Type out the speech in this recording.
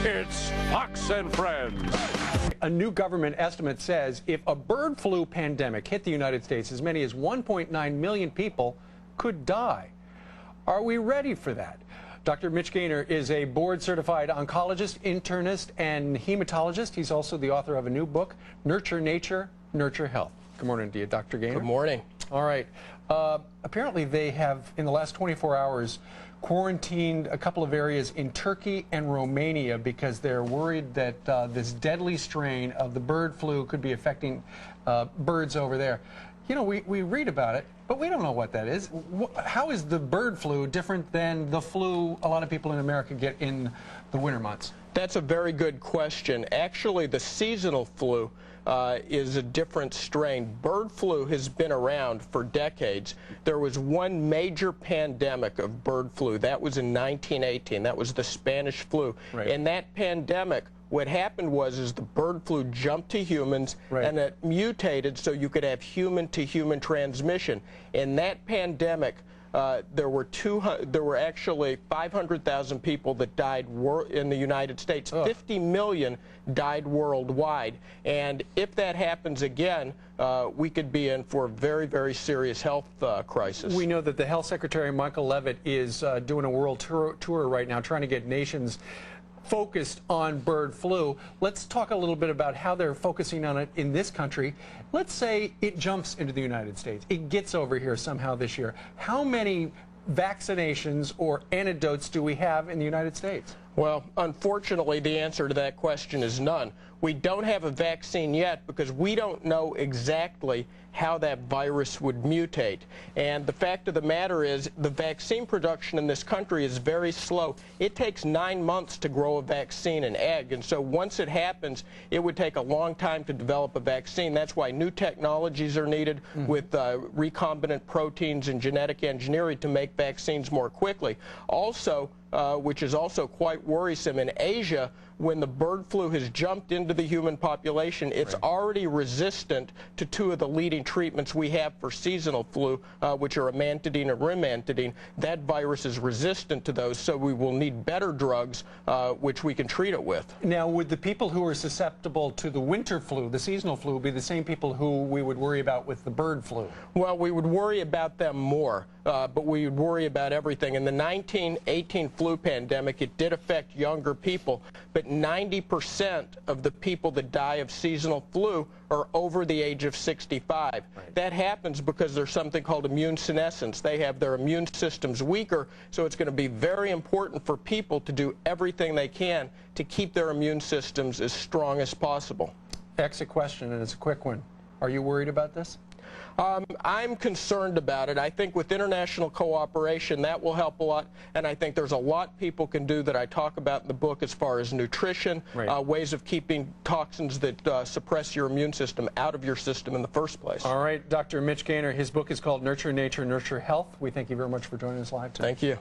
It's Fox and Friends. A new government estimate says if a bird flu pandemic hit the United States, as many as 1.9 million people could die. Are we ready for that? Dr. Mitch Gaynor is a board-certified oncologist, internist, and hematologist. He's also the author of a new book, Nurture Nature, Nurture Health. Good morning to you, Dr. Gaynor. Good morning. All right. Apparently they have, in the last 24 hours, quarantined a couple of areas in Turkey and Romania because they're worried that this deadly strain of the bird flu could be affecting birds over there. You know, we read about it, but we don't know what that is. How is the bird flu different than the flu a lot of people in America get in the winter months? That's a very good question. Actually, the seasonal flu is a different strain. Bird flu has been around for decades. There was one major pandemic of bird flu. That was in 1918. That was the Spanish flu. Right. In that pandemic, what happened was the bird flu jumped to humans, right, and it mutated so you could have human-to-human transmission. In that pandemic, there were actually 500,000 people that died in the United States. 50 million died worldwide. And if that happens again, we could be in for a very, very serious health crisis. We know that the Health Secretary, Michael Levitt, is doing a world tour right now, trying to get nations focused on bird flu. Let's talk a little bit about how they're focusing on it in this country. Let's say it jumps into the United States. It gets over here somehow this year. How many vaccinations or antidotes do we have in the United States? Well, unfortunately, the answer to that question is none. We don't have a vaccine yet because we don't know exactly how that virus would mutate. And the fact of the matter is the vaccine production in this country is very slow. It takes 9 months to grow a vaccine, an egg, and so once it happens, it would take a long time to develop a vaccine. That's why new technologies are needed with recombinant proteins and genetic engineering to make vaccines more quickly. Also, which is also quite worrisome, in Asia, when the bird flu has jumped into the human population, it's already resistant to two of the leading treatments we have for seasonal flu, which are amantadine and rimantadine. That virus is resistant to those, so we will need better drugs which we can treat it with. Now, would the people who are susceptible to the winter flu, the seasonal flu, be the same people who we would worry about with the bird flu? Well, we would worry about them more, but we would worry about everything. In the 1918 flu pandemic, it did affect younger people, but 90% of the people that die of seasonal flu are over the age of 65. Right. That happens because there's something called immune senescence. They have their immune systems weaker, so it's going to be very important for people to do everything they can to keep their immune systems as strong as possible. Exit question, and it's a quick one. Are you worried about this? I'm concerned about it. I think with international cooperation, that will help a lot, and I think there's a lot people can do that I talk about in the book as far as nutrition, ways of keeping toxins that suppress your immune system out of your system in the first place. All right, Dr. Mitch Gaynor, his book is called Nurture Nature, Nurture Health. We thank you very much for joining us live today. Thank you.